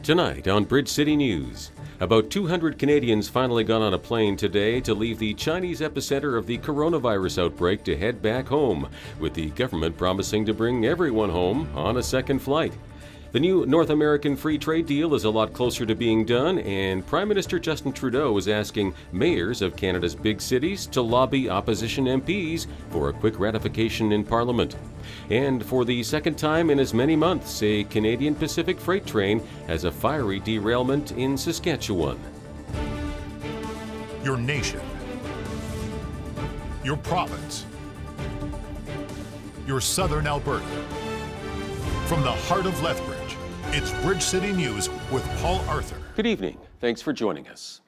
Tonight on Bridge City News, about 200 Canadians finally got on a plane today to leave the Chinese epicenter of the coronavirus outbreak to head back home, with the government promising to bring everyone home on a second flight. The new North American free trade deal is a lot closer to being done, and Prime Minister Justin Trudeau is asking mayors of Canada's big cities to lobby opposition MPs for a quick ratification in Parliament. And for the second time in as many months, a Canadian Pacific freight train has a fiery derailment in Saskatchewan. Your nation, your province, your southern Alberta. From the heart of Lethbridge, it's Bridge City News with Paul Arthur. Good evening. Thanks for joining us.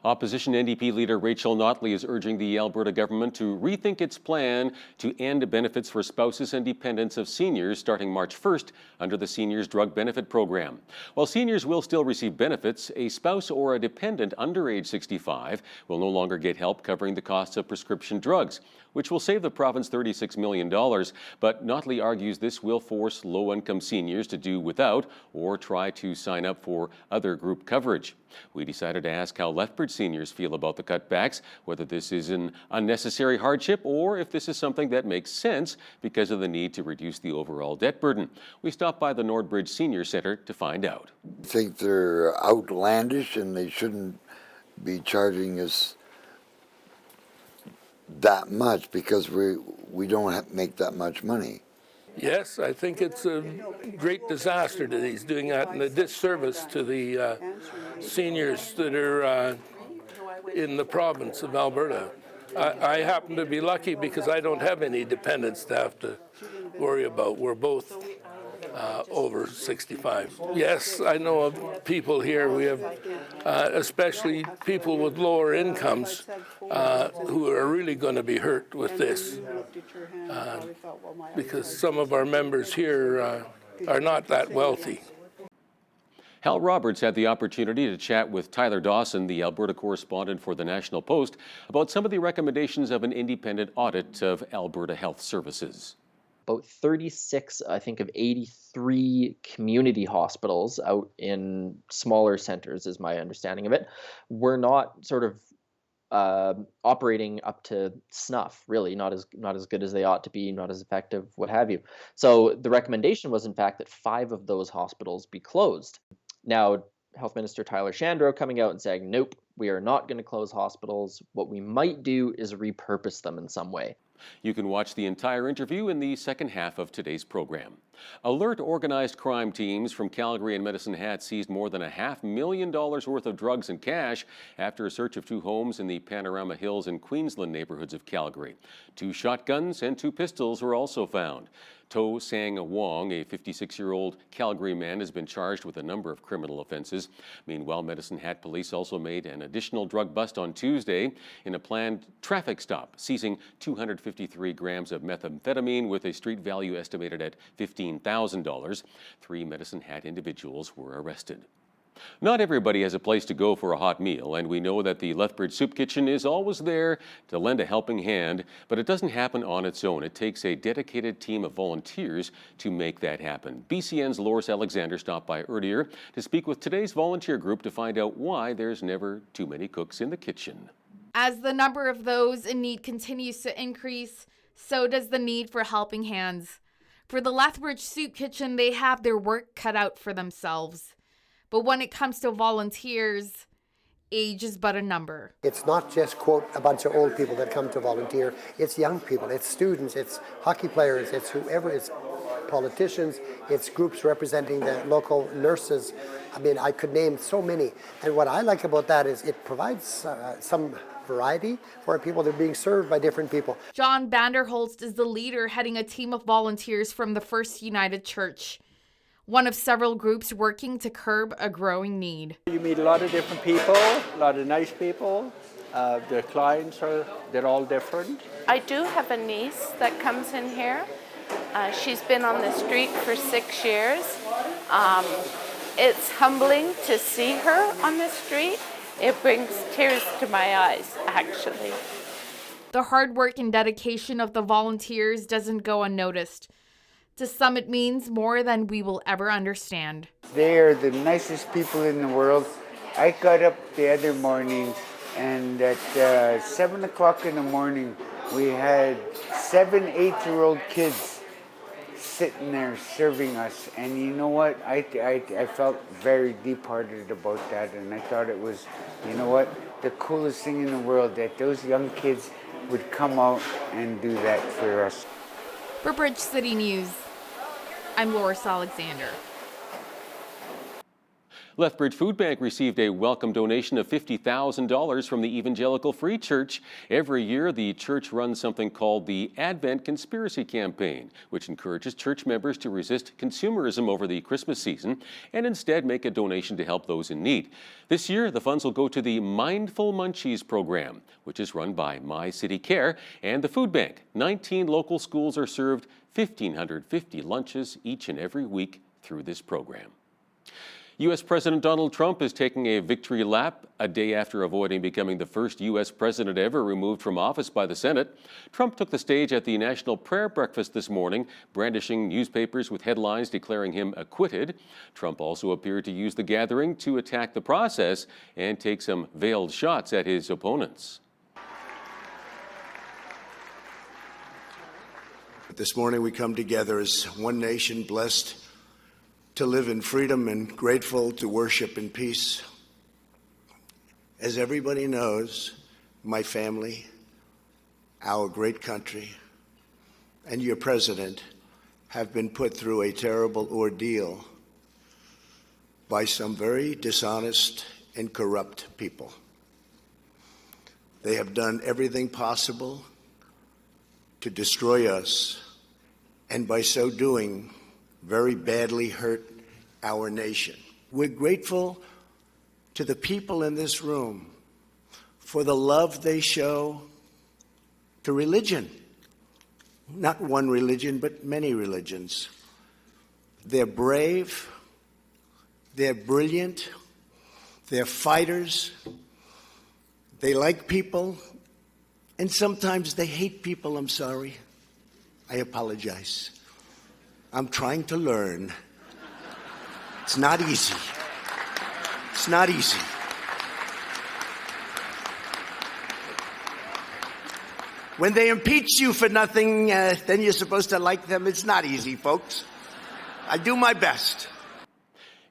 Opposition NDP leader Rachel Notley is urging the Alberta government to rethink its plan to end benefits for spouses and dependents of seniors starting March 1st under the Seniors Drug Benefit Program. While seniors will still receive benefits, a spouse or a dependent under age 65 will no longer get help covering the costs of prescription drugs, which will save the province $36 million. But Notley argues this will force low-income seniors to do without or try to sign up for other group coverage. We decided to ask how Lethbridge seniors feel about the cutbacks, whether this is an unnecessary hardship or if this is something that makes sense because of the need to reduce the overall debt burden. We stopped by the Nordbridge Senior Centre to find out. I think they're outlandish and they shouldn't be charging us that much because we don't make that much money. Yes, I think it's a great disaster that he's doing that and a disservice to the seniors that are in the province of Alberta. I happen to be lucky because I don't have any dependents to have to worry about. We're both over 65. Yes, I know of people here. We have especially people with lower incomes who are really going to be hurt with this because some of our members here are not that wealthy. Hal Roberts had the opportunity to chat with Tyler Dawson, the Alberta correspondent for the National Post, about some of the recommendations of an independent audit of Alberta Health Services. About 36, I think, of 83 community hospitals out in smaller centers, is my understanding of it, were not sort of operating up to snuff, really, not as good as they ought to be, not as effective, what have you. So the recommendation was, in fact, that 5 of those hospitals be closed. Now, Health Minister Tyler Shandro coming out and saying, nope, we are not going to close hospitals. What we might do is repurpose them in some way. You can watch the entire interview in the second half of today's program. Alert organized crime teams from Calgary and Medicine Hat seized more than $500,000 worth of drugs and cash after a search of 2 homes in the Panorama Hills and Queensland neighborhoods of Calgary. 2 shotguns and 2 pistols were also found. To Sang Wong, a 56-year-old Calgary man, has been charged with a number of criminal offenses. Meanwhile, Medicine Hat police also made an additional drug bust on Tuesday in a planned traffic stop, seizing 253 grams of methamphetamine with a street value estimated at $15,000. 3 Medicine Hat individuals were arrested. Not everybody has a place to go for a hot meal, and we know that the Lethbridge Soup Kitchen is always there to lend a helping hand, but it doesn't happen on its own. It takes a dedicated team of volunteers to make that happen. BCN's Loris Alexander stopped by earlier to speak with today's volunteer group to find out why there's never too many cooks in the kitchen. As the number of those in need continues to increase, so does the need for helping hands. For the Lethbridge Soup Kitchen, they have their work cut out for themselves. But when it comes to volunteers, age is but a number. It's not just, quote, a bunch of old people that come to volunteer. It's young people, it's students, it's hockey players, it's whoever, it's politicians, it's groups representing the local nurses. I mean, I could name so many. And what I like about that is it provides some variety for people that are being served by different people. John Vanderholst is the leader heading a team of volunteers from the First United Church, one of several groups working to curb a growing need. You meet a lot of different people, a lot of nice people. The clients they're all different. I do have a niece that comes in here. She's been on the street for 6 years. It's humbling to see her on the street. It brings tears to my eyes, actually. The hard work and dedication of the volunteers doesn't go unnoticed. To some, it means more than we will ever understand. They are the nicest people in the world. I got up the other morning, and at 7 o'clock in the morning, we had 7 8-year-old kids sitting there serving us. And you know what? I felt very deep-hearted about that, and I thought it was, you know what, the coolest thing in the world, that those young kids would come out and do that for us. For Bridge City News, I'm Loris Alexander. Lethbridge Food Bank received a welcome donation of $50,000 from the Evangelical Free Church. Every year, the church runs something called the Advent Conspiracy Campaign, which encourages church members to resist consumerism over the Christmas season and instead make a donation to help those in need. This year, the funds will go to the Mindful Munchies program, which is run by My City Care and the Food Bank. 19 local schools are served 1,550 lunches each and every week through this program. U.S. President Donald Trump is taking a victory lap a day after avoiding becoming the first U.S. president ever removed from office by the Senate. Trump took the stage at the National Prayer Breakfast this morning, brandishing newspapers with headlines declaring him acquitted. Trump also appeared to use the gathering to attack the process and take some veiled shots at his opponents. This morning we come together as one nation blessed to live in freedom and grateful to worship in peace. As everybody knows, my family, our great country, and your president have been put through a terrible ordeal by some very dishonest and corrupt people. They have done everything possible to destroy us, and by so doing, very badly hurt our nation. We're grateful to the people in this room for the love they show to religion. Not one religion, but many religions. They're brave, they're brilliant, they're fighters, they like people, and sometimes they hate people. I'm sorry. I apologize. I'm trying to learn. It's not easy. It's not easy. When they impeach you for nothing, then you're supposed to like them. It's not easy, folks. I do my best.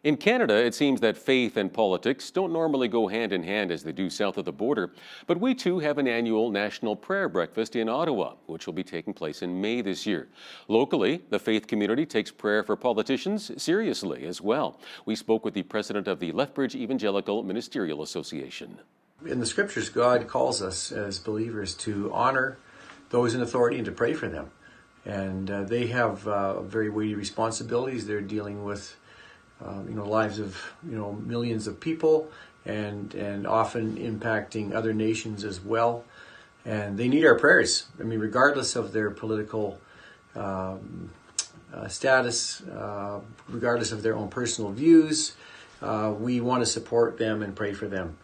In Canada, it seems that faith and politics don't normally go hand in hand as they do south of the border. But we too have an annual National Prayer Breakfast in Ottawa, which will be taking place in May this year. Locally, the faith community takes prayer for politicians seriously as well. We spoke with the president of the Lethbridge Evangelical Ministerial Association. In the scriptures, God calls us as believers to honor those in authority and to pray for them. And they have very weighty responsibilities. They're dealing with lives of millions of people and often impacting other nations as well. And they need our prayers. I mean, regardless of their political status, regardless of their own personal views, we want to support them and pray for them.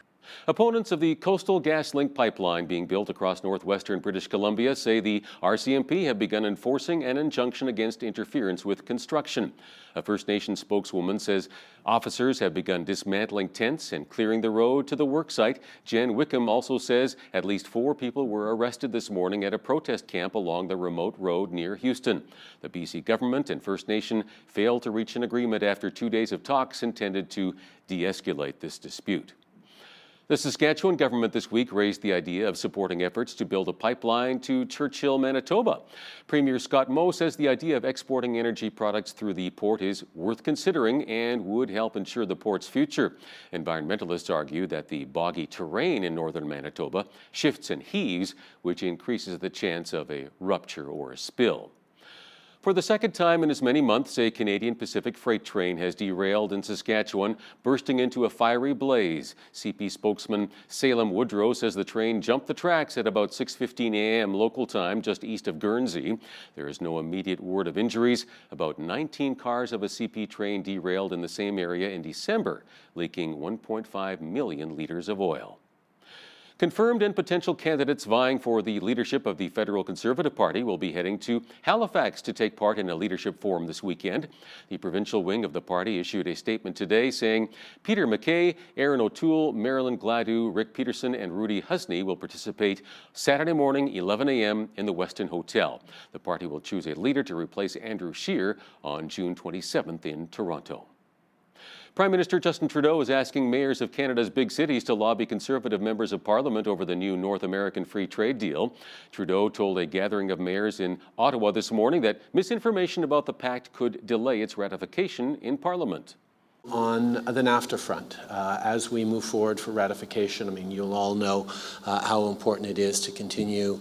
Opponents of the Coastal GasLink pipeline being built across northwestern British Columbia say the RCMP have begun enforcing an injunction against interference with construction. A First Nation spokeswoman says officers have begun dismantling tents and clearing the road to the worksite. Jen Wickham also says at least 4 people were arrested this morning at a protest camp along the remote road near Houston. The BC government and First Nation failed to reach an agreement after 2 days of talks intended to de-escalate this dispute. The Saskatchewan government this week raised the idea of supporting efforts to build a pipeline to Churchill, Manitoba. Premier Scott Moe says the idea of exporting energy products through the port is worth considering and would help ensure the port's future. Environmentalists argue that the boggy terrain in northern Manitoba shifts and heaves, which increases the chance of a rupture or a spill. For the second time in as many months, a Canadian Pacific freight train has derailed in Saskatchewan, bursting into a fiery blaze. CP spokesman Salem Woodrow says the train jumped the tracks at about 6:15 a.m. local time just east of Guernsey. There is no immediate word of injuries. About 19 cars of a CP train derailed in the same area in December, leaking 1.5 million liters of oil. Confirmed and potential candidates vying for the leadership of the Federal Conservative Party will be heading to Halifax to take part in a leadership forum this weekend. The provincial wing of the party issued a statement today saying Peter MacKay, Aaron O'Toole, Marilyn Gladu, Rick Peterson, and Rudy Husney will participate Saturday morning, 11 a.m. in the Westin Hotel. The party will choose a leader to replace Andrew Scheer on June 27th in Toronto. Prime Minister Justin Trudeau is asking mayors of Canada's big cities to lobby Conservative members of Parliament over the new North American Free Trade Deal. Trudeau told a gathering of mayors in Ottawa this morning that misinformation about the pact could delay its ratification in Parliament. On the NAFTA front, as we move forward for ratification, I mean, you'll all know how important it is to continue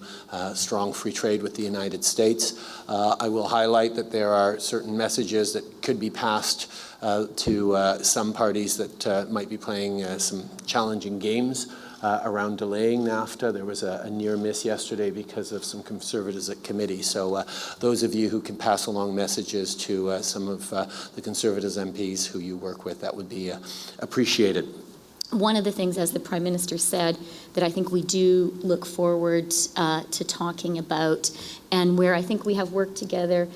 strong free trade with the United States. I will highlight that there are certain messages that could be passed to some parties that might be playing some challenging games around delaying NAFTA. There was a near miss yesterday because of some Conservatives at committee. So those of you who can pass along messages to some of the Conservatives MPs who you work with, that would be appreciated. One of the things, as the Prime Minister said, that I think we do look forward to talking about, and where I think we have worked together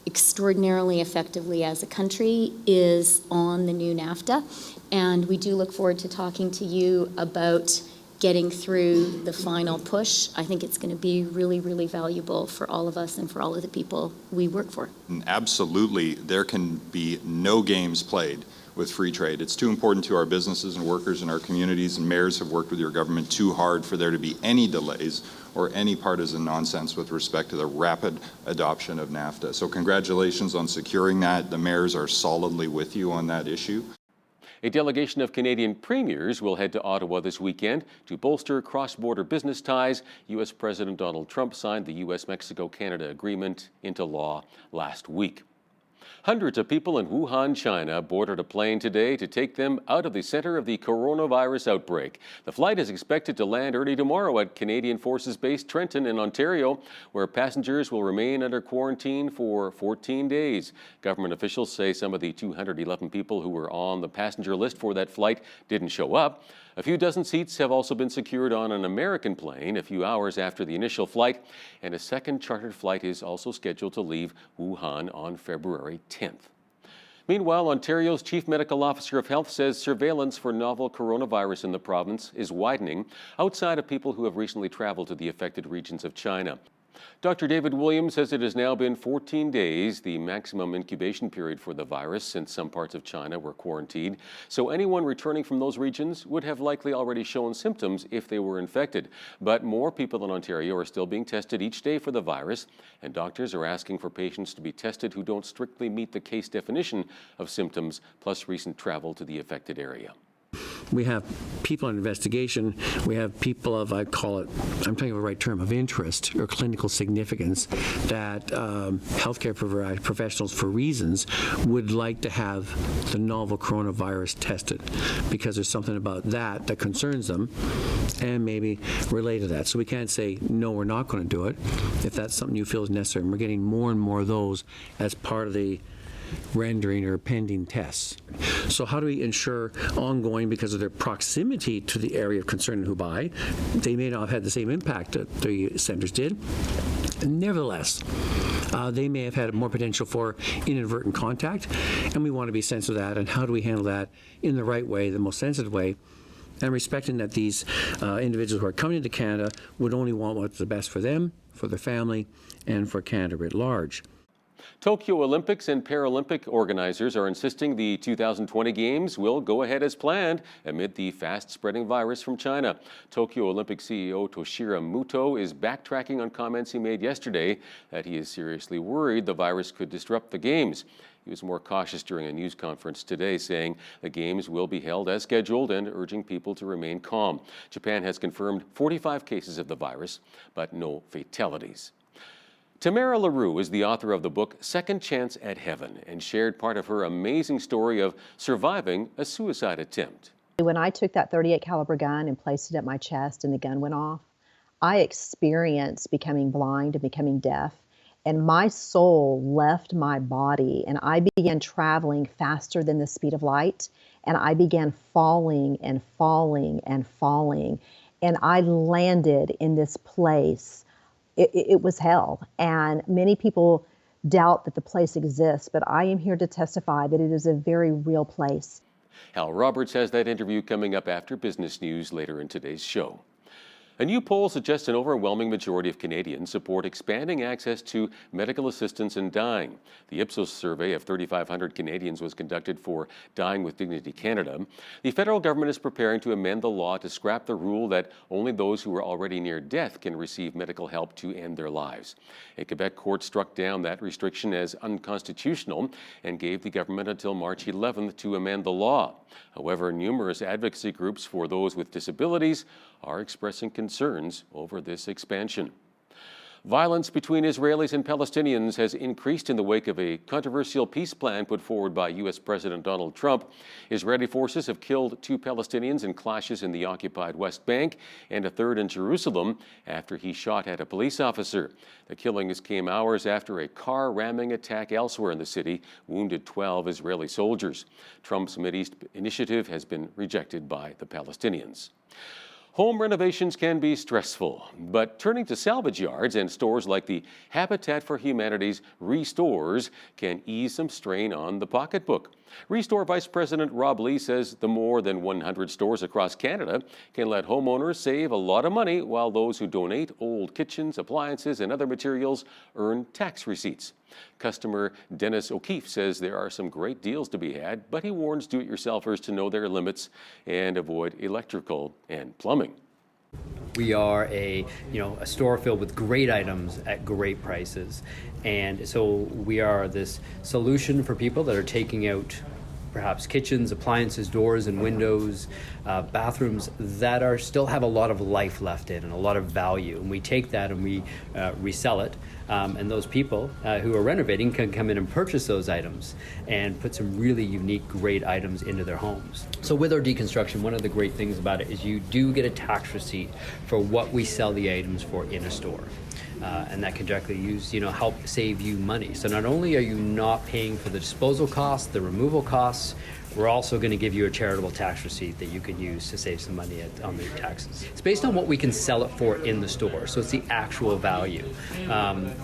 extraordinarily effectively as a country, is on the new NAFTA. And we do look forward to talking to you about getting through the final push. I think it's going to be really, really valuable for all of us and for all of the people we work for. Absolutely, there can be no games played with free trade. It's too important to our businesses and workers in our communities, and mayors have worked with your government too hard for there to be any delays or any partisan nonsense with respect to the rapid adoption of NAFTA. So congratulations on securing that. The mayors are solidly with you on that issue. A delegation of Canadian premiers will head to Ottawa this weekend to bolster cross-border business ties. U.S. President Donald Trump signed the U.S.-Mexico-Canada agreement into law last week. Hundreds of people in Wuhan, China, boarded a plane today to take them out of the center of the coronavirus outbreak. The flight is expected to land early tomorrow at Canadian Forces Base Trenton in Ontario, where passengers will remain under quarantine for 14 days. Government officials say some of the 211 people who were on the passenger list for that flight didn't show up. A few dozen seats have also been secured on an American plane a few hours after the initial flight, and a second chartered flight is also scheduled to leave Wuhan on February 10th. Meanwhile, Ontario's Chief Medical Officer of Health says surveillance for novel coronavirus in the province is widening outside of people who have recently traveled to the affected regions of China. Dr. David Williams says it has now been 14 days, the maximum incubation period for the virus since some parts of China were quarantined. So anyone returning from those regions would have likely already shown symptoms if they were infected. But more people in Ontario are still being tested each day for the virus, and doctors are asking for patients to be tested who don't strictly meet the case definition of symptoms, plus recent travel to the affected area. We have people on investigation. We have people of, I call it, I'm trying of the right term, of interest or clinical significance that healthcare professionals, for reasons, would like to have the novel coronavirus tested because there's something about that that concerns them and maybe relate to that. So we can't say, no, we're not going to do it if that's something you feel is necessary. And we're getting more and more of those as part of the rendering or pending tests. So how do we ensure ongoing, because of their proximity to the area of concern in Hubei, they may not have had the same impact that the centers did. Nevertheless, they may have had more potential for inadvertent contact, and we want to be sensitive to that. And how do we handle that in the right way, the most sensitive way, and respecting that these individuals who are coming into Canada would only want what's the best for them, for their family, and for Canada at large. Tokyo Olympics and Paralympic organizers are insisting the 2020 Games will go ahead as planned amid the fast-spreading virus from China. Tokyo Olympic CEO Toshiro Muto is backtracking on comments he made yesterday that he is seriously worried the virus could disrupt the Games. He was more cautious during a news conference today, saying the Games will be held as scheduled and urging people to remain calm. Japan has confirmed 45 cases of the virus, but no fatalities. Tamara LaRue is the author of the book Second Chance at Heaven and shared part of her amazing story of surviving a suicide attempt. When I took that .38 caliber gun and placed it at my chest and the gun went off, I experienced becoming blind and becoming deaf, and my soul left my body and I began traveling faster than the speed of light, and I began falling and falling and falling. And I landed in this place. It was hell. And many people doubt that the place exists, but I am here to testify that it is a very real place. Hal Roberts has that interview coming up after business news later in today's show. A new poll suggests an overwhelming majority of Canadians support expanding access to medical assistance in dying. The Ipsos survey of 3,500 Canadians was conducted for Dying with Dignity Canada. The federal government is preparing to amend the law to scrap the rule that only those who are already near death can receive medical help to end their lives. A Quebec court struck down that restriction as unconstitutional and gave the government until March 11th to amend the law. However, numerous advocacy groups for those with disabilities are expressing concerns over this expansion. Violence between Israelis and Palestinians has increased in the wake of a controversial peace plan put forward by U.S. President Donald Trump. Israeli forces have killed 2 Palestinians in clashes in the occupied West Bank and a third in Jerusalem after he shot at a police officer. The killings came hours after a car ramming attack elsewhere in the city wounded 12 Israeli soldiers. Trump's Mideast initiative has been rejected by the Palestinians. Home renovations can be stressful, but turning to salvage yards and stores like the Habitat for Humanity's Restores can ease some strain on the pocketbook. Restore Vice President Rob Lee says the more than 100 stores across Canada can let homeowners save a lot of money, while those who donate old kitchens, appliances, and other materials earn tax receipts. Customer Dennis O'Keefe says there are some great deals to be had, but he warns do-it-yourselfers to know their limits and avoid electrical and plumbing. We are a store filled with great items at great prices, and so we are this solution for people that are taking out perhaps kitchens, appliances, doors and windows, bathrooms that are still have a lot of life left in and a lot of value. And we take that and we resell it. And those people who are renovating can come in and purchase those items and put some really unique, great items into their homes. So with our deconstruction, one of the great things about it is you do get a tax receipt for what we sell the items for in a store. And that can directly help save you money. So not only are you not paying for the disposal costs, the removal costs, we're also going to give you a charitable tax receipt that you can use to save some money on your taxes. It's based on what we can sell it for in the store, so it's the actual value.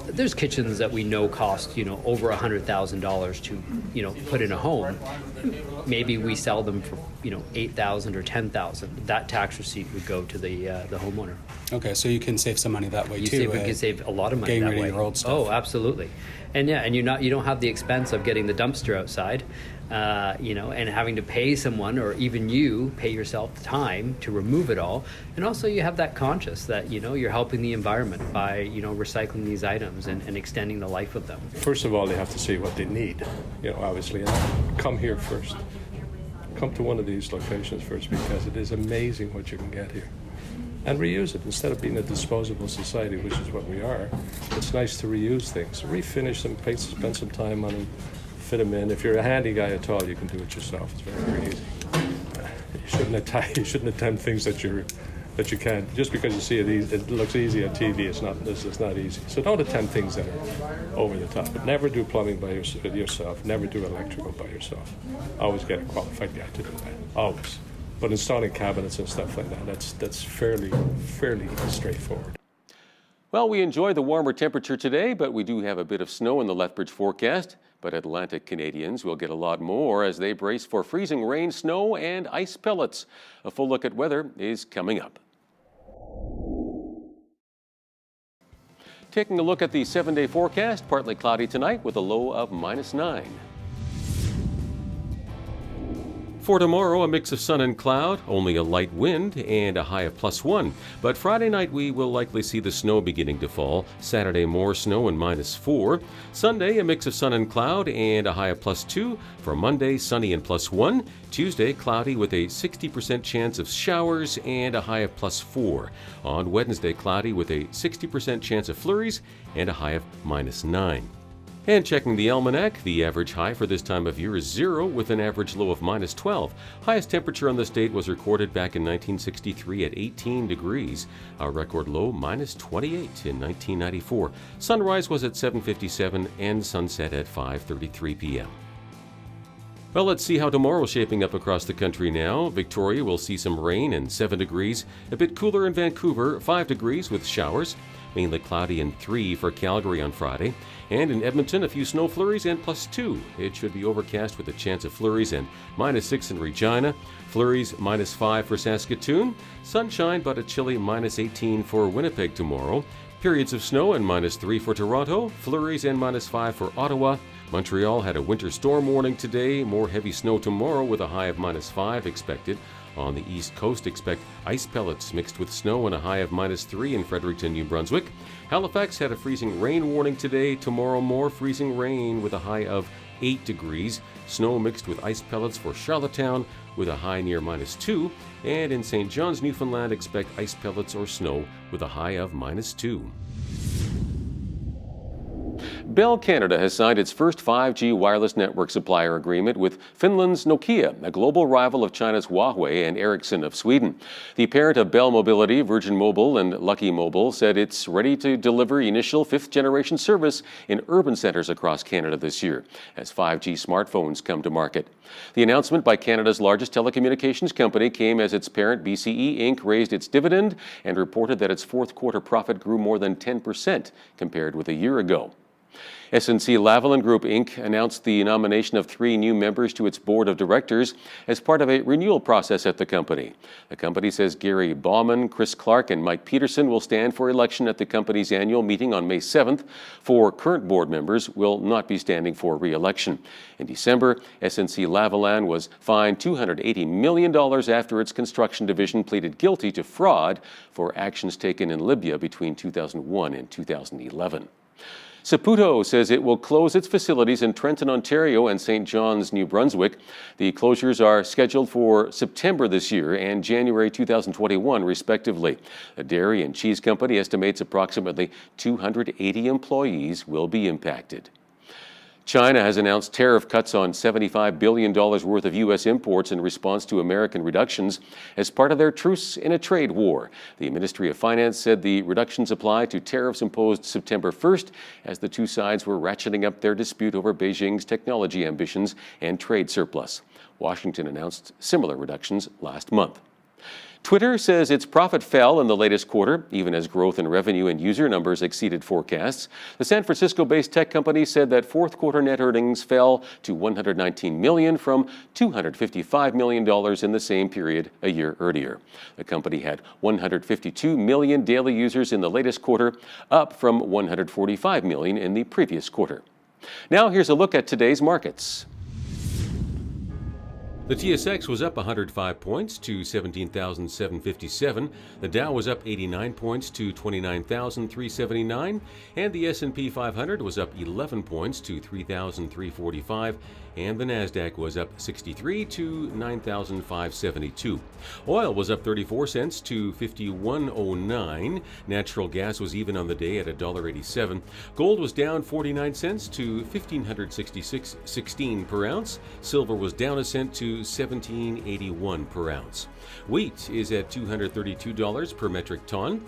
There's kitchens that we know cost over $100,000 to put in a home. Maybe we sell them for $8,000 or $10,000. That tax receipt would go to the homeowner. Okay, so you can save some money that way too. You can save a lot of money getting that rid way. Of your old stuff. Oh, absolutely. And you don't have the expense of getting the dumpster outside, and having to pay someone or even you pay yourself the time to remove it all. And also you have that conscience that you're helping the environment by recycling these items and extending the life of them. First of all, they have to see what they need, obviously, and come here first. Come to one of these locations first, because it is amazing what you can get here. And reuse it. Instead of being a disposable society, which is what we are, it's nice to reuse things. Refinish them, spend some time on them, fit them in. If you're a handy guy at all, you can do it yourself. It's very, very easy. You shouldn't attempt things that you can't. Just because you see it looks easy on TV, it's not easy. So don't attempt things that are over the top. But never do plumbing by yourself. Never do electrical by yourself. Always get a qualified guy to do that. Always. But installing cabinets and stuff like that, that's fairly straightforward. Well, we enjoy the warmer temperature today, but we do have a bit of snow in the Lethbridge forecast. But Atlantic Canadians will get a lot more as they brace for freezing rain, snow, and ice pellets. A full look at weather is coming up. Taking a look at the 7-day forecast, partly cloudy tonight with a low of -9. For tomorrow, a mix of sun and cloud, only a light wind, and a high of +1. But Friday night, we will likely see the snow beginning to fall. Saturday, more snow and -4. Sunday, a mix of sun and cloud, and a high of +2. For Monday, sunny and +1. Tuesday, cloudy with a 60% chance of showers and a high of +4. On Wednesday, cloudy with a 60% chance of flurries and a high of -9. And checking the almanac, the average high for this time of year is 0 with an average low of -12. Highest temperature on the state was recorded back in 1963 at 18 degrees. Our record low -28 in 1994. Sunrise was at 7:57 and sunset at 5:33 p.m. Well, let's see how tomorrow's shaping up across the country now. Victoria will see some rain and 7 degrees. A bit cooler in Vancouver, 5 degrees with showers. Mainly cloudy and 3 for Calgary on Friday. And in Edmonton, a few snow flurries and +2. It should be overcast with a chance of flurries and -6 in Regina. Flurries -5 for Saskatoon. Sunshine but a chilly -18 for Winnipeg tomorrow. Periods of snow and -3 for Toronto. Flurries and -5 for Ottawa. Montreal had a winter storm warning today. More heavy snow tomorrow with a high of -5 expected. On the east coast, expect ice pellets mixed with snow and a high of -3 in Fredericton, New Brunswick. Halifax had a freezing rain warning today. Tomorrow, more freezing rain with a high of 8 degrees. Snow mixed with ice pellets for Charlottetown with a high near -2. And in St. John's, Newfoundland, expect ice pellets or snow with a high of -2. Bell Canada has signed its first 5G wireless network supplier agreement with Finland's Nokia, a global rival of China's Huawei and Ericsson of Sweden. The parent of Bell Mobility, Virgin Mobile and Lucky Mobile, said it's ready to deliver initial 5th-generation service in urban centres across Canada this year, as 5G smartphones come to market. The announcement by Canada's largest telecommunications company came as its parent BCE Inc. raised its dividend and reported that its fourth-quarter profit grew more than 10% compared with a year ago. SNC-Lavalin Group Inc. announced the nomination of 3 new members to its board of directors as part of a renewal process at the company. The company says Gary Bauman, Chris Clark, and Mike Peterson will stand for election at the company's annual meeting on May 7th. 4 current board members will not be standing for re-election. In December, SNC-Lavalin was fined $280 million after its construction division pleaded guilty to fraud for actions taken in Libya between 2001 and 2011. Saputo says it will close its facilities in Trenton, Ontario and St. John's, New Brunswick. The closures are scheduled for September this year and January 2021, respectively. The dairy and cheese company estimates approximately 280 employees will be impacted. China has announced tariff cuts on $75 billion worth of U.S. imports in response to American reductions as part of their truce in a trade war. The Ministry of Finance said the reductions apply to tariffs imposed September 1st as the two sides were ratcheting up their dispute over Beijing's technology ambitions and trade surplus. Washington announced similar reductions last month. Twitter says its profit fell in the latest quarter, even as growth in revenue and user numbers exceeded forecasts. The San Francisco-based tech company said that fourth-quarter net earnings fell to $119 million from $255 million in the same period a year earlier. The company had 152 million daily users in the latest quarter, up from 145 million in the previous quarter. Now here's a look at today's markets. The TSX was up 105 points to 17,757. The Dow was up 89 points to 29,379. And the S&P 500 was up 11 points to 3,345. And the Nasdaq was up 63 to 9,572. Oil was up 34 cents to 51.09. Natural gas was even on the day at $1.87. Gold was down 49 cents to $1,566.16 per ounce. Silver was down a cent to $17.81 per ounce. Wheat is at $232 per metric ton.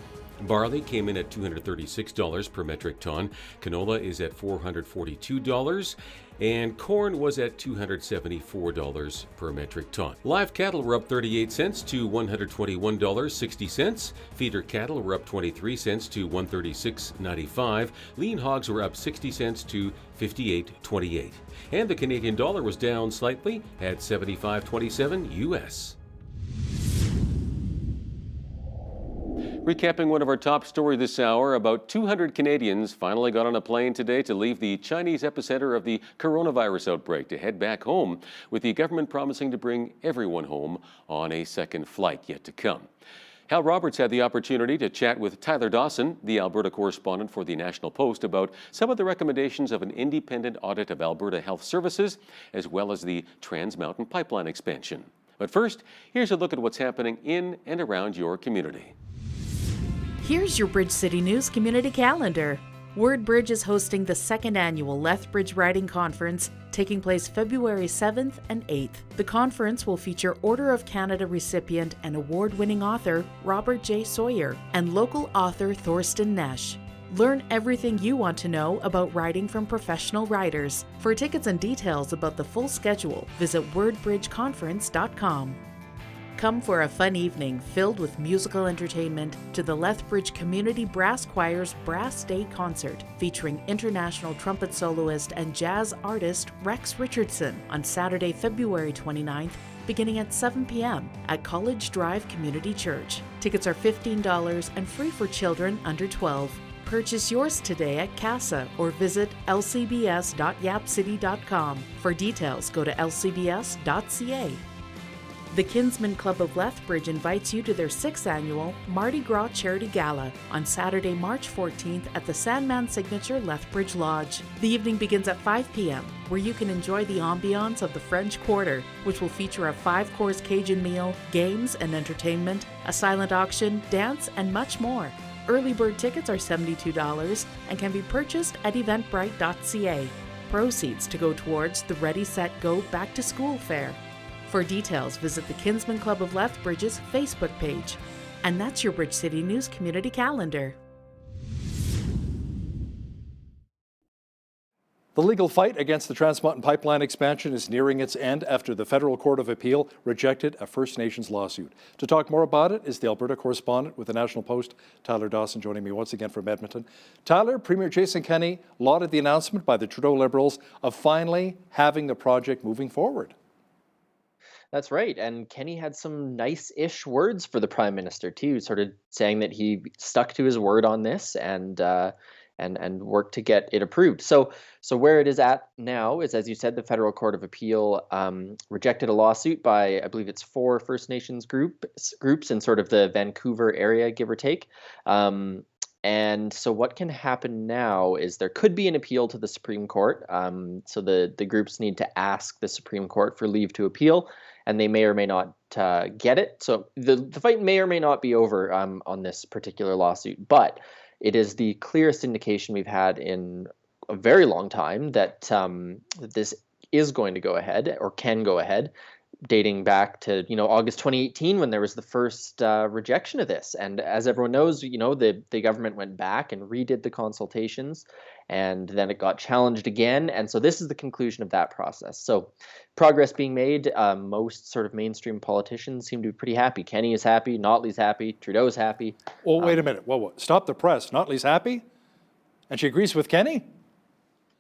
Barley came in at $236 per metric ton. Canola is at $442. And corn was at $274 per metric ton. Live cattle were up 38 cents to $121.60. Feeder cattle were up 23 cents to $136.95. Lean hogs were up 60 cents to $58.28. And the Canadian dollar was down slightly at 75.27 US. Recapping one of our top stories this hour, about 200 Canadians finally got on a plane today to leave the Chinese epicenter of the coronavirus outbreak to head back home, with the government promising to bring everyone home on a second flight yet to come. Hal Roberts had the opportunity to chat with Tyler Dawson, the Alberta correspondent for the National Post, about some of the recommendations of an independent audit of Alberta Health Services, as well as the Trans Mountain Pipeline expansion. But first, here's a look at what's happening in and around your community. Here's your Bridge City News community calendar. Wordbridge is hosting the second annual Lethbridge Writing Conference, taking place February 7th and 8th. The conference will feature Order of Canada recipient and award-winning author Robert J. Sawyer and local author Thorsten Nesch. Learn everything you want to know about riding from professional riders. For tickets and details about the full schedule, visit wordbridgeconference.com. Come for a fun evening filled with musical entertainment to the Lethbridge Community Brass Choir's Brass Day Concert, featuring international trumpet soloist and jazz artist Rex Richardson on Saturday, February 29th, beginning at 7 p.m. at College Drive Community Church. Tickets are $15 and free for children under 12. Purchase yours today at CASA or visit lcbs.yapcity.com. For details, go to lcbs.ca. The Kinsman Club of Lethbridge invites you to their 6th annual Mardi Gras Charity Gala on Saturday, March 14th at the Sandman Signature Lethbridge Lodge. The evening begins at 5 p.m., where you can enjoy the ambiance of the French Quarter, which will feature a 5-course Cajun meal, games and entertainment, a silent auction, dance, and much more. Early bird tickets are $72 and can be purchased at eventbrite.ca. Proceeds to go towards the Ready, Set, Go Back to School fair. For details, visit the Kinsman Club of Lethbridge's Facebook page. And that's your Bridge City News Community Calendar. The legal fight against the Trans Mountain Pipeline expansion is nearing its end after the Federal Court of Appeal rejected a First Nations lawsuit. To talk more about it is the Alberta correspondent with the National Post, Tyler Dawson, joining me once again from Edmonton. Tyler, Premier Jason Kenney lauded the announcement by the Trudeau Liberals of finally having the project moving forward. That's right. And Kenny had some nice-ish words for the Prime Minister, too, sort of saying that he stuck to his word on this and worked to get it approved. So where it is at now is, as you said, the Federal Court of Appeal rejected a lawsuit by, I believe it's 4 First Nations groups in sort of the Vancouver area, give or take. And so what can happen now is there could be an appeal to the Supreme Court. So the groups need to ask the Supreme Court for leave to appeal, and they may or may not get it. So the fight may or may not be over on this particular lawsuit, but it is the clearest indication we've had in a very long time that this is going to go ahead or can go ahead, dating back to August 2018 when there was the first rejection of this. And as everyone knows, the government went back and redid the consultations, and then it got challenged again. And so this is the conclusion of that process. So progress being made. Most sort of mainstream politicians seem to be pretty happy. Kenny is happy, Notley's happy, Trudeau's happy. Well, wait a minute. Whoa. Stop the press. Notley's happy? And she agrees with Kenny?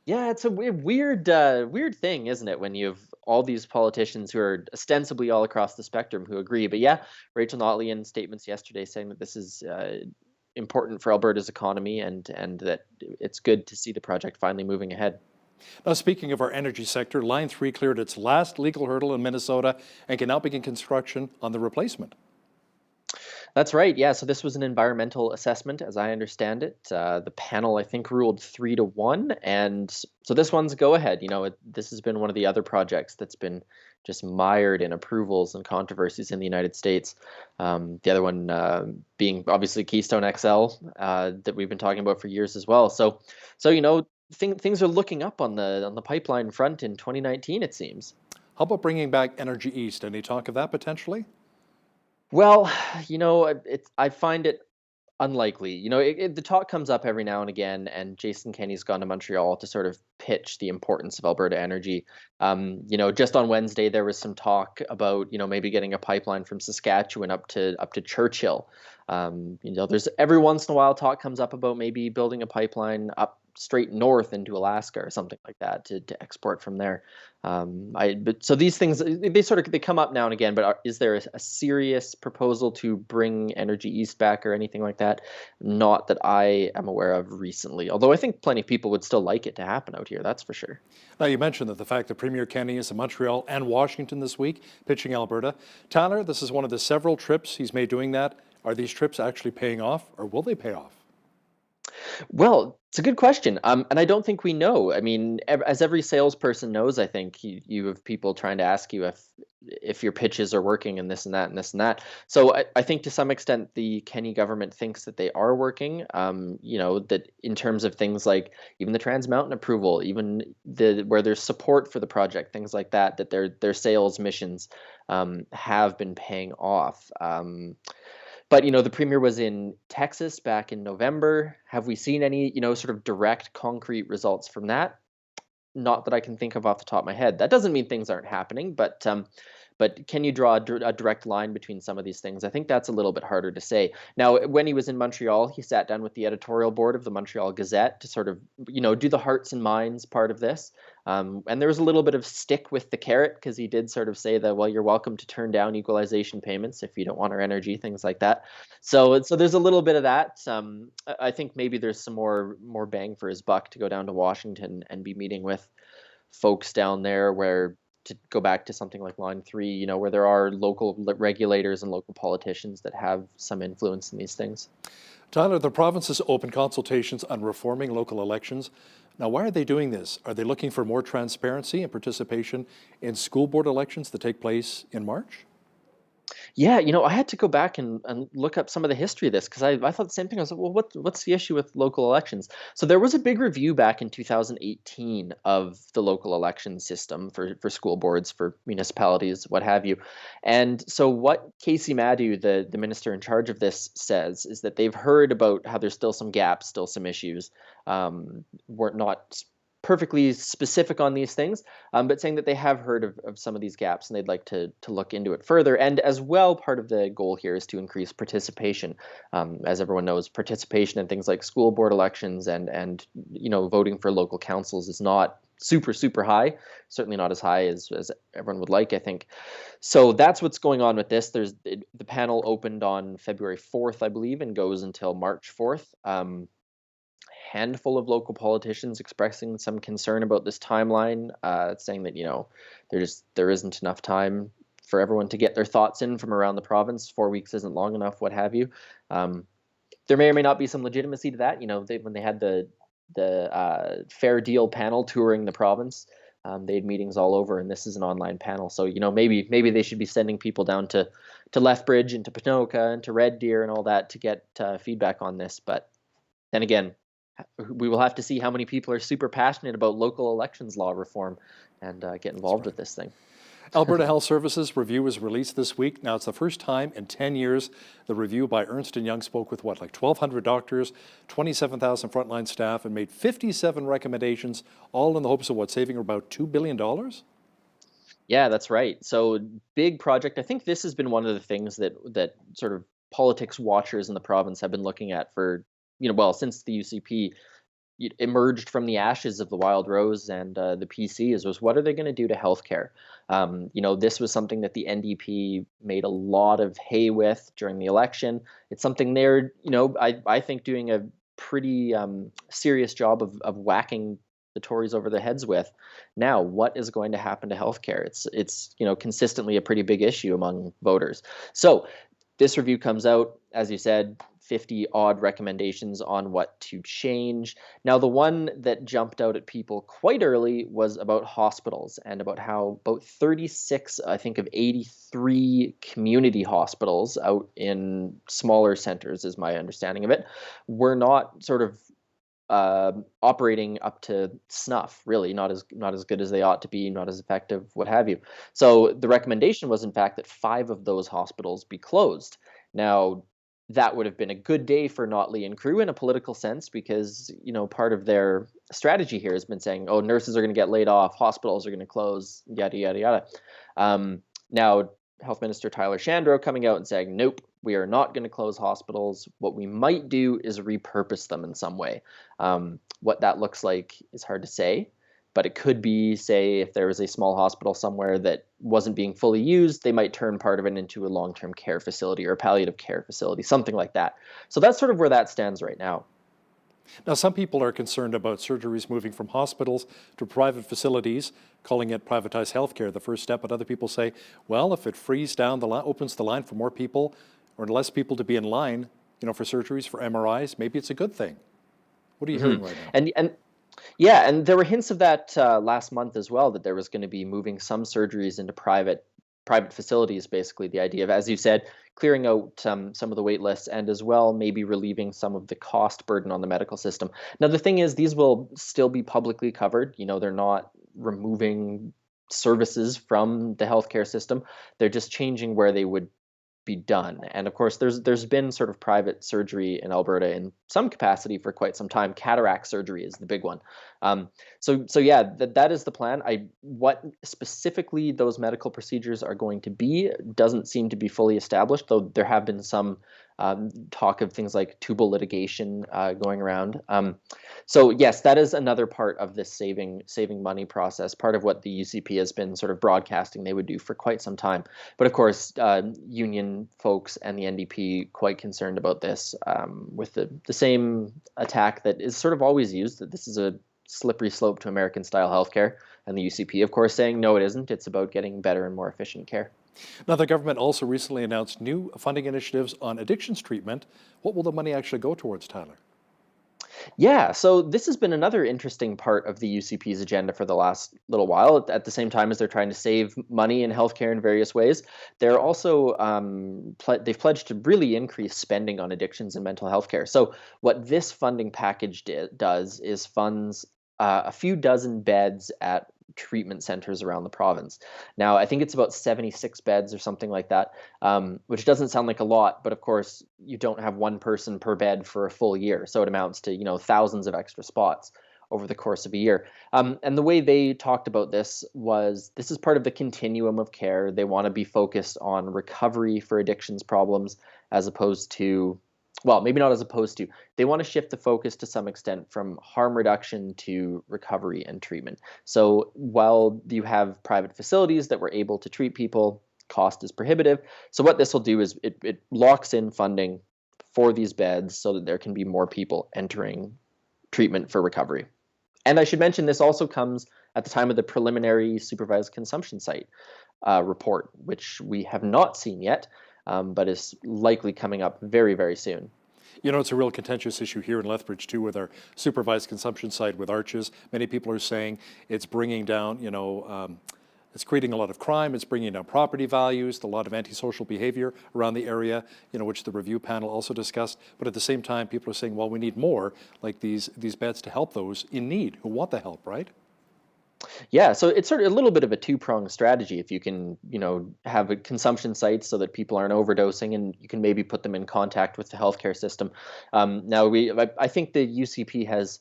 Yeah, it's a weird thing, isn't it, when you have all these politicians who are ostensibly all across the spectrum who agree. But yeah, Rachel Notley in statements yesterday saying that this is important for Alberta's economy and that it's good to see the project finally moving ahead. Now, speaking of our energy sector, Line 3 cleared its last legal hurdle in Minnesota and can now begin construction on the replacement. That's right. Yeah. So this was an environmental assessment, as I understand it. The panel, I think, ruled 3-1. And so this one's go ahead. This has been one of the other projects that's been just mired in approvals and controversies in the United States. The other one being obviously Keystone XL that we've been talking about for years as well. So things are looking up on the pipeline front in 2019, it seems. How about bringing back Energy East? Any talk of that potentially? Well, I find it unlikely. The talk comes up every now and again, and Jason Kenney's gone to Montreal to sort of pitch the importance of Alberta energy. Just on Wednesday there was some talk about maybe getting a pipeline from Saskatchewan up to Churchill. There's every once in a while talk comes up about maybe building a pipeline up straight north into Alaska or something like that to export from there. So these things they come up now and again. But is there a serious proposal to bring Energy East back or anything like that? Not that I am aware of recently. Although I think plenty of people would still like it to happen out here. That's for sure. Now you mentioned that the fact that Premier Kenney is in Montreal and Washington this week, pitching Alberta. Tyler, this is one of the several trips he's made doing that. Are these trips actually paying off, or will they pay off? Well, it's a good question. And I don't think we know. I mean, as every salesperson knows, I think you have people trying to ask you if your pitches are working and this and that and this and that. So I think to some extent the Kenney government thinks that they are working, that in terms of things like even the Trans Mountain approval, even where there's support for the project, things like that, that their sales missions have been paying off. But the premier was in Texas back in November. Have we seen any sort of direct concrete results from that? Not that I can think of off the top of my head. That doesn't mean things aren't happening, but can you draw a direct line between some of these things? I think that's a little bit harder to say. Now, when he was in Montreal, he sat down with the editorial board of the Montreal Gazette to sort of, do the hearts and minds part of this. And there was a little bit of stick with the carrot, because he did sort of say that, well, you're welcome to turn down equalization payments if you don't want our energy, things like that. So there's a little bit of that. I think maybe there's some more bang for his buck to go down to Washington and be meeting with folks down there, where, to go back to something like Line 3, where there are local regulators and local politicians that have some influence in these things. Tyler, the province has opened consultations on reforming local elections. Now, why are they doing this? Are they looking for more transparency and participation in school board elections that take place in March? Yeah, I had to go back and look up some of the history of this, because I thought the same thing. I was like, well, what's the issue with local elections? So there was a big review back in 2018 of the local election system for school boards, for municipalities, what have you. And so what Casey Madhu, the minister in charge of this, says is that they've heard about how there's still some gaps, still some issues. We're not perfectly specific on these things, but saying that they have heard of some of these gaps and they'd like to look into it further. And as well, part of the goal here is to increase participation. As everyone knows, participation in things like school board elections and voting for local councils is not super high, certainly not as high as everyone would like, I think. So that's what's going on with this. The panel opened on February 4th, I believe, and goes until March 4th. Handful of local politicians expressing some concern about this timeline, saying that there isn't enough time for everyone to get their thoughts in from around the province. 4 weeks isn't long enough, what have you. There may or may not be some legitimacy to that. When they had the Fair Deal panel touring the province, they had meetings all over, and this is an online panel. So maybe they should be sending people down to Lethbridge and to Ponoka and to Red Deer and all that to get feedback on this. But then again, we will have to see how many people are super passionate about local elections law reform and get involved with this thing. Alberta Health Services review was released this week. Now, it's the first time in 10 years the review by Ernst & Young spoke with 1,200 doctors, 27,000 frontline staff, and made 57 recommendations, all in the hopes of saving about $2 billion? Yeah, that's right. So big project. I think this has been one of the things that sort of politics watchers in the province have been looking at for, since the UCP emerged from the ashes of the Wild Rose and the PC, was what are they going to do to healthcare? This was something that the NDP made a lot of hay with during the election. It's something they're, I think, doing a pretty serious job of whacking the Tories over the heads with. Now, what is going to happen to healthcare? It's consistently a pretty big issue among voters. So this review comes out, as you said, 50 odd recommendations on what to change. Now, the one that jumped out at people quite early was about hospitals, and about how about 36, I think, of 83 community hospitals out in smaller centers, is my understanding of it, were not sort of operating up to snuff, really, not as good as they ought to be, not as effective, what have you. So the recommendation was, in fact, that 5 of those hospitals be closed. Now, that would have been a good day for Notley and crew in a political sense, because part of their strategy here has been saying, oh, nurses are going to get laid off, hospitals are going to close, yada yada yada. Now, Health Minister Tyler Shandro coming out and saying, nope, we are not going to close hospitals. What we might do is repurpose them in some way. What that looks like is hard to say, but it could be, say, if there was a small hospital somewhere that wasn't being fully used, they might turn part of it into a long-term care facility or a palliative care facility, something like that. So that's sort of where that stands right now. Now, some people are concerned about surgeries moving from hospitals to private facilities, calling it privatized healthcare, the first step. But other people say, well, if it frees down the line, opens the line for more people or less people to be in line, for surgeries, for MRIs, maybe it's a good thing. What are you hearing right now? And there were hints of that last month as well, that there was going to be moving some surgeries into private facilities, basically the idea of, as you said, clearing out some of the wait lists, and as well maybe relieving some of the cost burden on the medical system. Now, the thing is, these will still be publicly covered. They're not removing services from the healthcare system. They're just changing where they would be done. And of course, there's been sort of private surgery in Alberta in some capacity for quite some time. Cataract surgery is the big one. So yeah, that is the plan. What specifically those medical procedures are going to be doesn't seem to be fully established, though there have been some talk of things like tubal litigation going around. So yes, that is another part of this saving money process, part of what the UCP has been sort of broadcasting they would do for quite some time. But of course, union folks and the NDP quite concerned about this with the same attack that is sort of always used, that this is a slippery slope to American-style healthcare, and the UCP, of course, saying, no, it isn't. It's about getting better and more efficient care. Now, the government also recently announced new funding initiatives on addictions treatment. What will the money actually go towards, Tyler? Yeah, so this has been another interesting part of the UCP's agenda for the last little while. At the same time as they're trying to save money in healthcare in various ways, they're also they've pledged to really increase spending on addictions and mental health care. So what this funding package does is funds a few dozen beds at treatment centers around the province. Now, I think it's about 76 beds or something like that, which doesn't sound like a lot, but of course, you don't have one person per bed for a full year. So it amounts to, thousands of extra spots over the course of a year. And the way they talked about this was this is part of the continuum of care. They want to be focused on recovery for addictions problems as opposed to, well, maybe not as opposed to, they want to shift the focus to some extent from harm reduction to recovery and treatment. So while you have private facilities that were able to treat people, cost is prohibitive. So what this will do is it locks in funding for these beds so that there can be more people entering treatment for recovery. And I should mention this also comes at the time of the preliminary supervised consumption site report, which we have not seen yet, but is likely coming up very, very soon. It's a real contentious issue here in Lethbridge, too, with our supervised consumption site with Arches. Many people are saying it's bringing down, it's creating a lot of crime, it's bringing down property values, a lot of antisocial behavior around the area, which the review panel also discussed. But at the same time, people are saying, well, we need more, like these beds to help those in need who want the help, right? Yeah, so it's sort of a little bit of a two-pronged strategy. If you can, have a consumption sites so that people aren't overdosing, and you can maybe put them in contact with the healthcare system. Now, I think the UCP has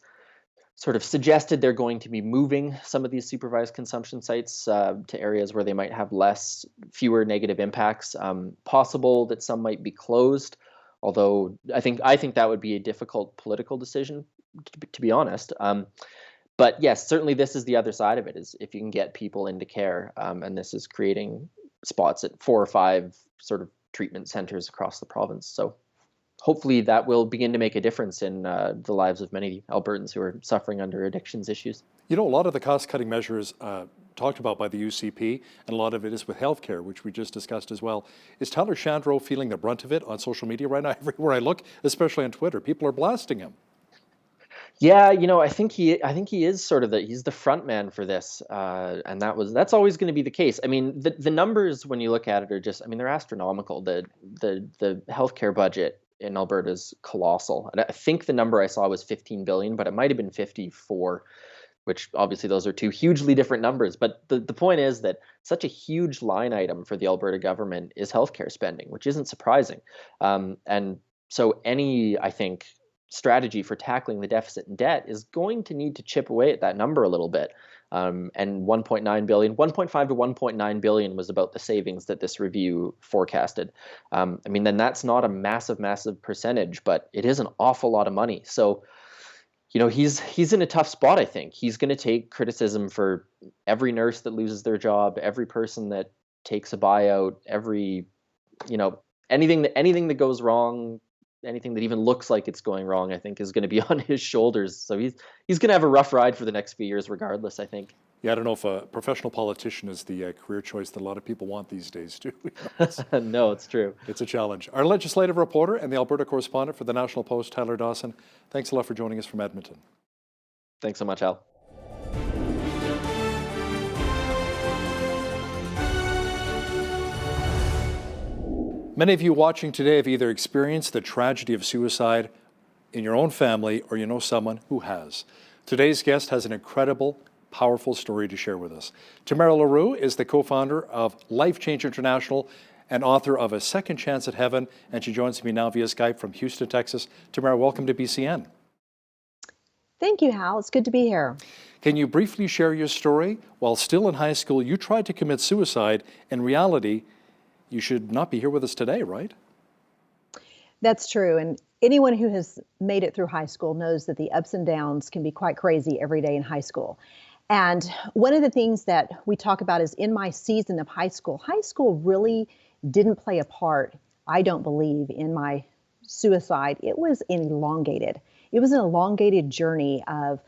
sort of suggested they're going to be moving some of these supervised consumption sites to areas where they might have fewer negative impacts. Possible that some might be closed, although I think that would be a difficult political decision, to be honest. But yes, certainly this is the other side of it, is if you can get people into care, and this is creating spots at 4 or 5 sort of treatment centers across the province. So hopefully that will begin to make a difference in the lives of many Albertans who are suffering under addictions issues. A lot of the cost-cutting measures talked about by the UCP, and a lot of it is with healthcare, which we just discussed as well. Is Tyler Shandro feeling the brunt of it on social media right now? Everywhere I look, especially on Twitter, people are blasting him. Yeah, I think he is sort of he's the front man for this, and that's always going to be the case. I mean, the numbers when you look at it are just, they're astronomical. The healthcare budget in Alberta is colossal, and I think the number I saw was 15 billion, but it might have been 54, which obviously those are two hugely different numbers. But the point is that such a huge line item for the Alberta government is healthcare spending, which isn't surprising, and so I think strategy for tackling the deficit and debt is going to need to chip away at that number a little bit. And 1.9 billion, 1.5 to 1.9 billion was about the savings that this review forecasted. Then that's not a massive percentage, but it is an awful lot of money. So, he's in a tough spot, I think. He's going to take criticism for every nurse that loses their job, every person that takes a buyout, anything that goes wrong, anything that even looks like it's going wrong, I think is going to be on his shoulders. So he's going to have a rough ride for the next few years regardless, I think. Yeah, I don't know if a professional politician is the career choice that a lot of people want these days, too. No, it's true. It's a challenge. Our legislative reporter and the Alberta correspondent for the National Post, Tyler Dawson, thanks a lot for joining us from Edmonton. Thanks so much, Al. Many of you watching today have either experienced the tragedy of suicide in your own family or you know someone who has. Today's guest has an incredible, powerful story to share with us. Tamara LaRue is the co-founder of Life Change International and author of A Second Chance at Heaven, and she joins me now via Skype from Houston, Texas. Tamara, welcome to BCN. Thank you, Hal. It's good to be here. Can you briefly share your story? While still in high school, you tried to commit suicide. In reality, you should not be here with us today, right? That's true. And anyone who has made it through high school knows that the ups and downs can be quite crazy every day in high school. And one of the things that we talk about is in my season of high school really didn't play a part, I don't believe, in my suicide. It was elongated. It was an elongated journey of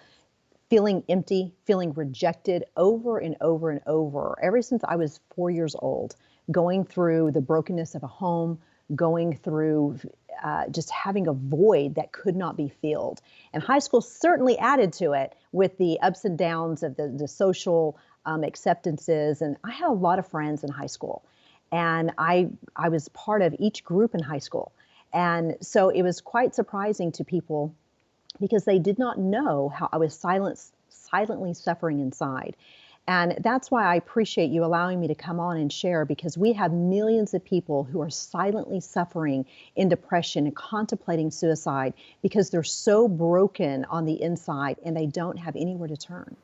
feeling empty, feeling rejected over and over and over, ever since I was 4 years old, going through the brokenness of a home, going through just having a void that could not be filled. And high school certainly added to it with the ups and downs of the social acceptances. And I had a lot of friends in high school. And I was part of each group in high school. And so it was quite surprising to people because they did not know how I was silently suffering inside. And that's why I appreciate you allowing me to come on and share, because we have millions of people who are silently suffering in depression and contemplating suicide because they're so broken on the inside and they don't have anywhere to turn.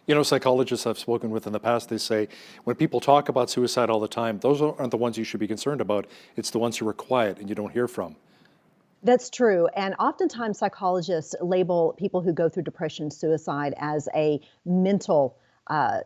You know, psychologists I've spoken with in the past, they say when people talk about suicide all the time, those aren't the ones you should be concerned about. It's the ones who are quiet and you don't hear from. That's true. And oftentimes psychologists label people who go through depression, suicide as a mental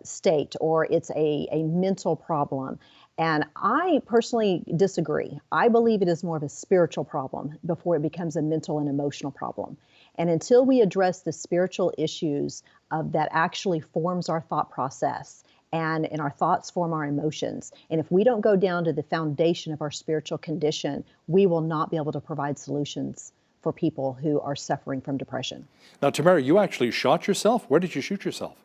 state, or it's a mental problem. And I personally disagree. I believe it is more of a spiritual problem before it becomes a mental and emotional problem. And until we address the spiritual issues that actually forms our thought process, and our thoughts form our emotions. And if we don't go down to the foundation of our spiritual condition, we will not be able to provide solutions for people who are suffering from depression. Now, Tamara, you actually shot yourself. Where did you shoot yourself?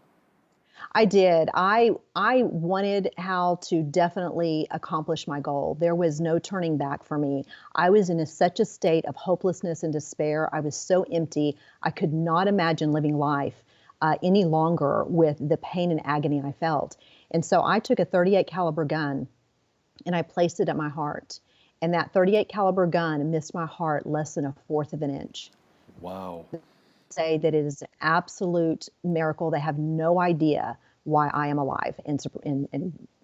I did. I wanted how to definitely accomplish my goal. There was no turning back for me. I was in such a state of hopelessness and despair. I was so empty. I could not imagine living life any longer with the pain and agony I felt. And so I took a .38 caliber gun and I placed it at my heart. And that .38 caliber gun missed my heart less than 1/4 of an inch. Wow. Say that it is an absolute miracle. They have no idea why I am alive and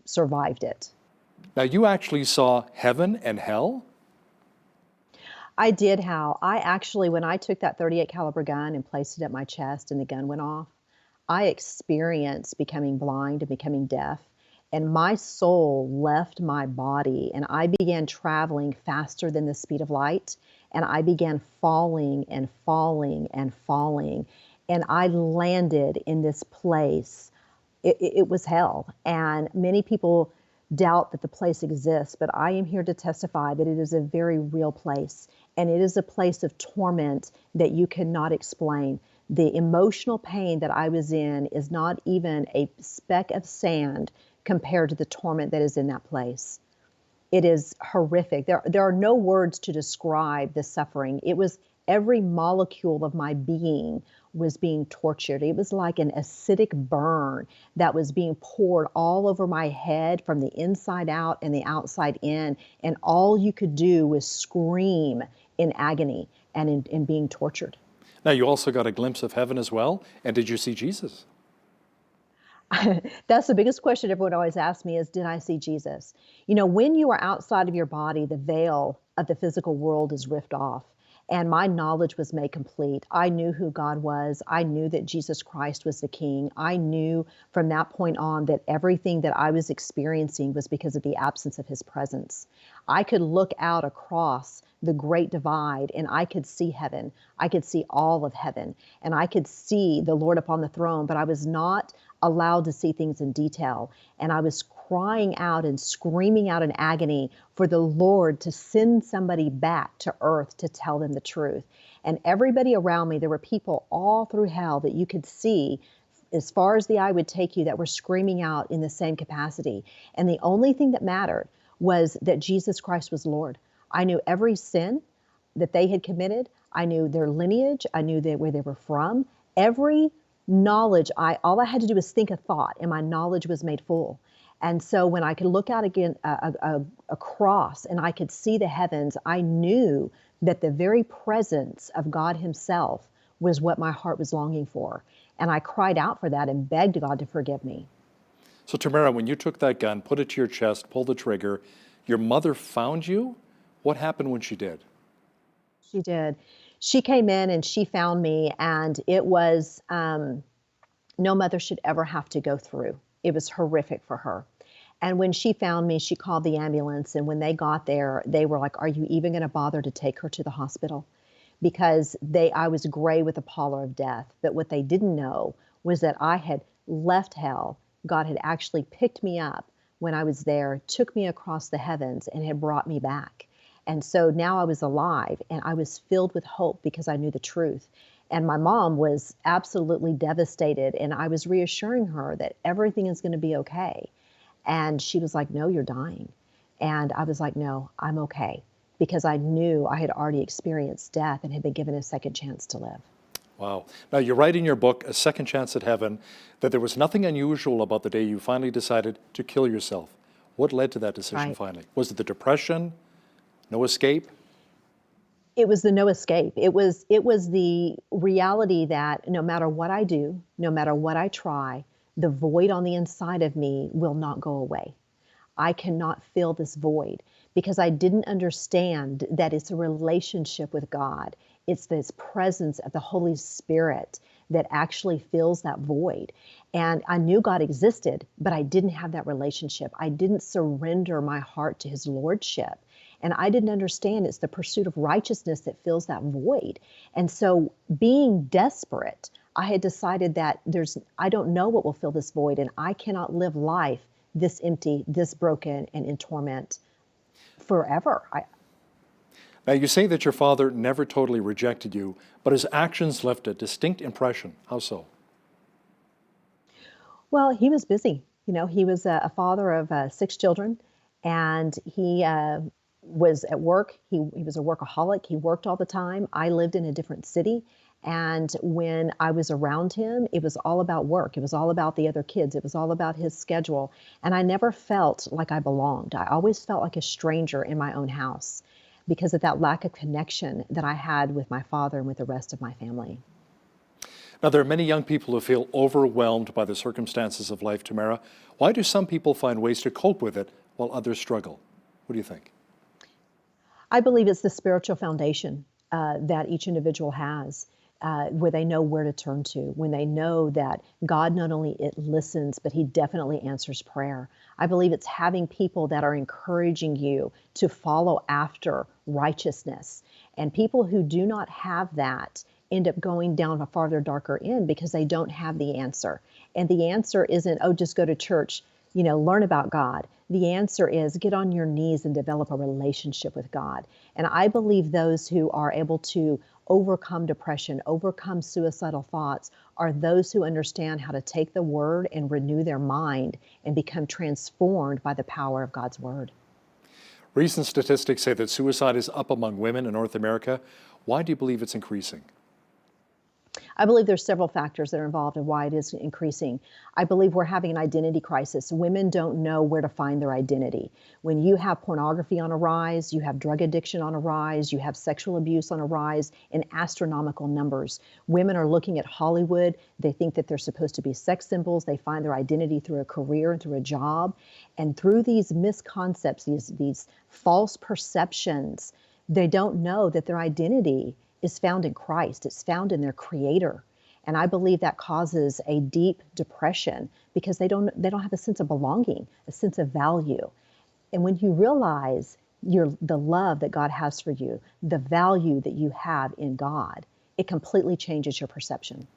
survived it. Now, you actually saw heaven and hell? I did, Hal. I actually, when I took that .38 caliber gun and placed it at my chest and the gun went off, I experienced becoming blind and becoming deaf. And my soul left my body and I began traveling faster than the speed of light. And I began falling and falling and falling. And I landed in this place. It was hell. And many people doubt that the place exists, but I am here to testify that it is a very real place. And it is a place of torment that you cannot explain. The emotional pain that I was in is not even a speck of sand compared to the torment that is in that place. It is horrific. There are no words to describe the suffering. It was every molecule of my being was being tortured. It was like an acidic burn that was being poured all over my head from the inside out and the outside in. And all you could do was scream in agony and in being tortured. Now, you also got a glimpse of heaven as well. And did you see Jesus? That's the biggest question everyone always asks me is, did I see Jesus? You know, when you are outside of your body, the veil of the physical world is ripped off. And my knowledge was made complete. I knew who God was. I knew that Jesus Christ was the King. I knew from that point on that everything that I was experiencing was because of the absence of his presence. I could look out across the great divide and I could see heaven. I could see all of heaven and I could see the Lord upon the throne, but I was not allowed to see things in detail. And I was crying out and screaming out in agony for the Lord to send somebody back to earth to tell them the truth. And everybody around me, there were people all through hell that you could see as far as the eye would take you that were screaming out in the same capacity. And the only thing that mattered was that Jesus Christ was Lord. I knew every sin that they had committed. I knew their lineage. I knew where they were from. Every knowledge, all I had to do was think a thought and my knowledge was made full. And so when I could look out again across and I could see the heavens, I knew that the very presence of God himself was what my heart was longing for. And I cried out for that and begged God to forgive me. So Tamara, when you took that gun, put it to your chest, pulled the trigger, your mother found you? What happened when she did? She did. She came in and she found me, and it was no mother should ever have to go through. It was horrific for her. And when she found me, she called the ambulance. And when they got there, they were like, "Are you even going to bother to take her to the hospital?" Because I was gray with the pallor of death. But what they didn't know was that I had left hell. God had actually picked me up when I was there, took me across the heavens, and had brought me back. And so now I was alive, and I was filled with hope because I knew the truth. And my mom was absolutely devastated, and I was reassuring her that everything is going to be okay. And she was like, "No, you're dying." And I was like, "No, I'm okay," because I knew I had already experienced death and had been given a second chance to live. Wow. Now, you write in your book, A Second Chance at Heaven, that there was nothing unusual about the day you finally decided to kill yourself. What led to that decision finally? Was it the depression? No escape? It was the no escape. It was the reality that no matter what I do, no matter what I try, the void on the inside of me will not go away. I cannot fill this void because I didn't understand that it's a relationship with God. It's this presence of the Holy Spirit that actually fills that void. And I knew God existed, but I didn't have that relationship. I didn't surrender my heart to his lordship. And I didn't understand it's the pursuit of righteousness that fills that void. And so being desperate, I had decided that I don't know what will fill this void, and I cannot live life this empty, this broken, and in torment forever. Now, you say that your father never totally rejected you, but his actions left a distinct impression. How so? Well, he was busy. You know, he was a father of 6 children, and he was at work. He was a workaholic. He worked all the time. I lived in a different city. And when I was around him, it was all about work. It was all about the other kids. It was all about his schedule. And I never felt like I belonged. I always felt like a stranger in my own house because of that lack of connection that I had with my father and with the rest of my family. Now, there are many young people who feel overwhelmed by the circumstances of life, Tamara. Why do some people find ways to cope with it while others struggle? What do you think? I believe it's the spiritual foundation that each individual has, where they know where to turn to, when they know that God not only listens, but he definitely answers prayer. I believe it's having people that are encouraging you to follow after righteousness. And people who do not have that end up going down a farther, darker end because they don't have the answer. And the answer isn't, oh, just go to church, learn about God. The answer is get on your knees and develop a relationship with God. And I believe those who are able to overcome depression, overcome suicidal thoughts, are those who understand how to take the word and renew their mind and become transformed by the power of God's word. Recent statistics say that suicide is up among women in North America. Why do you believe it's increasing? I believe there's several factors that are involved in why it is increasing. I believe we're having an identity crisis. Women don't know where to find their identity. When you have pornography on a rise, you have drug addiction on a rise, you have sexual abuse on a rise in astronomical numbers. Women are looking at Hollywood. They think that they're supposed to be sex symbols. They find their identity through a career and through a job. And through these misconcepts, these false perceptions, they don't know that their identity is found in Christ. It's found in their Creator. And I believe that causes a deep depression because they don't have a sense of belonging, a sense of value. And when you realize the love that God has for you, the value that you have in God, it completely changes your perception.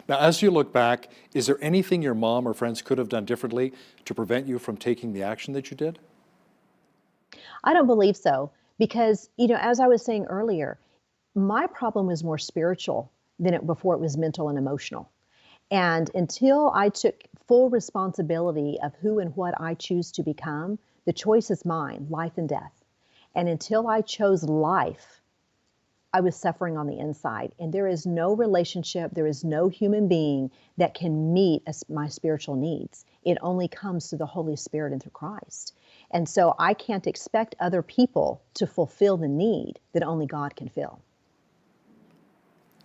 Now, as you look back, is there anything your mom or friends could have done differently to prevent you from taking the action that you did? I don't believe so because, as I was saying earlier, my problem was more spiritual than before it was mental and emotional. And until I took full responsibility of who and what I choose to become, the choice is mine, life and death. And until I chose life, I was suffering on the inside. And there is no relationship, there is no human being that can meet my spiritual needs. It only comes through the Holy Spirit and through Christ. And so I can't expect other people to fulfill the need that only God can fill.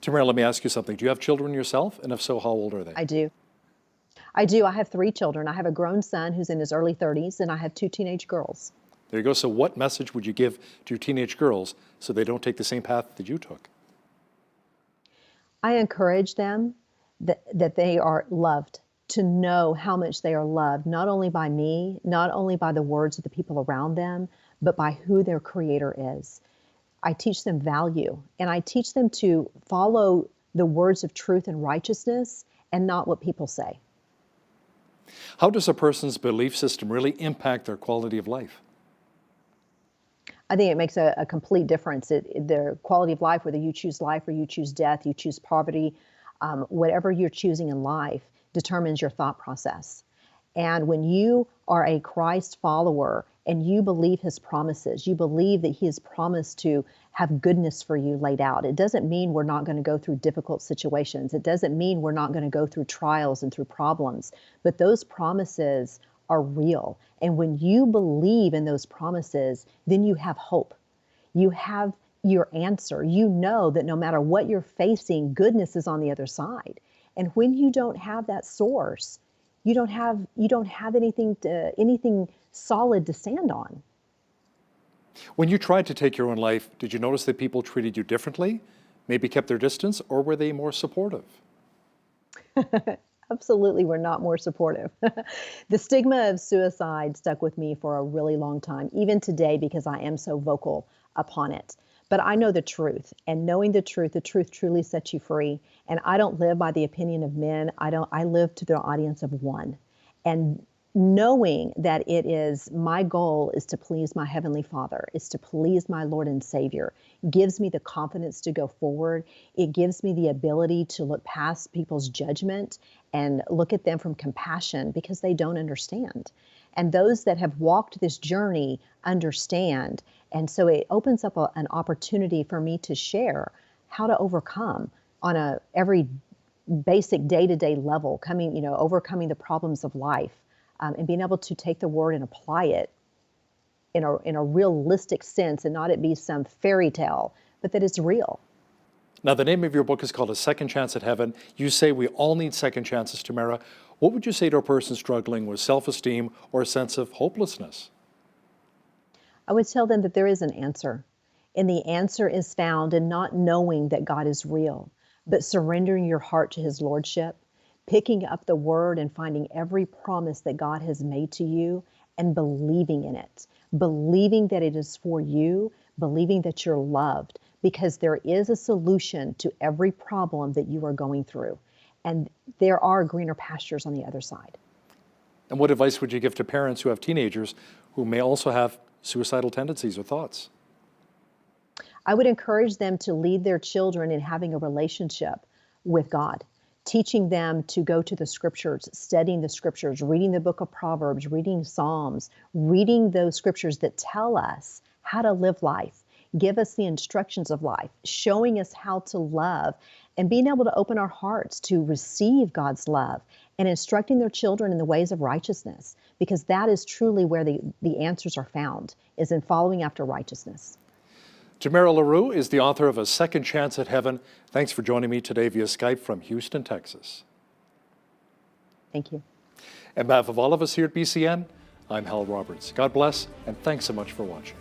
Tamara, let me ask you something. Do you have children yourself? And if so, how old are they? I do. I do. I have 3 children. I have a grown son who's in his early 30s, and I have 2 teenage girls. There you go. So what message would you give to your teenage girls so they don't take the same path that you took? I encourage them that they are loved, to know how much they are loved, not only by me, not only by the words of the people around them, but by who their Creator is. I teach them value, and I teach them to follow the words of truth and righteousness and not what people say. How does a person's belief system really impact their quality of life? I think it makes a complete difference. Their quality of life, whether you choose life or you choose death, you choose poverty, whatever you're choosing in life determines your thought process. And when you are a Christ follower and you believe his promises, you believe that he has promised to have goodness for you laid out. It doesn't mean we're not going to go through difficult situations. It doesn't mean we're not going to go through trials and through problems. But those promises are real. And when you believe in those promises, then you have hope. You have your answer. You know that no matter what you're facing, goodness is on the other side. And when you don't have that source, you don't have anything solid to stand on. When you tried to take your own life, did you notice that people treated you differently, maybe kept their distance, or were they more supportive? Absolutely, we're not more supportive. The stigma of suicide stuck with me for a really long time, even today, because I am so vocal upon it. But I know the truth, and knowing the truth truly sets you free. And I don't live by the opinion of men. I live to the audience of one. And knowing that it is my goal is to please my Heavenly Father, is to please my Lord and Savior, gives me the confidence to go forward. It gives me the ability to look past people's judgment and look at them from compassion because they don't understand. And those that have walked this journey understand. And so it opens up an opportunity for me to share how to overcome on a every basic day-to-day level, overcoming the problems of life. And being able to take the word and apply it in a realistic sense and not it be some fairy tale, but that it's real. Now, the name of your book is called A Second Chance at Heaven. You say we all need second chances, Tamara. What would you say to a person struggling with self-esteem or a sense of hopelessness? I would tell them that there is an answer. And the answer is found in not knowing that God is real, but surrendering your heart to his lordship, picking up the word and finding every promise that God has made to you and believing in it, believing that it is for you, believing that you're loved, because there is a solution to every problem that you are going through. And there are greener pastures on the other side. And what advice would you give to parents who have teenagers who may also have suicidal tendencies or thoughts? I would encourage them to lead their children in having a relationship with God, teaching them to go to the scriptures, studying the scriptures, reading the book of Proverbs, reading Psalms, reading those scriptures that tell us how to live life, give us the instructions of life, showing us how to love, and being able to open our hearts to receive God's love and instructing their children in the ways of righteousness, because that is truly where the answers are found, is in following after righteousness. Tamara LaRue is the author of A Second Chance at Heaven. Thanks for joining me today via Skype from Houston, Texas. Thank you. On behalf of all of us here at BCN, I'm Hal Roberts. God bless, and thanks so much for watching.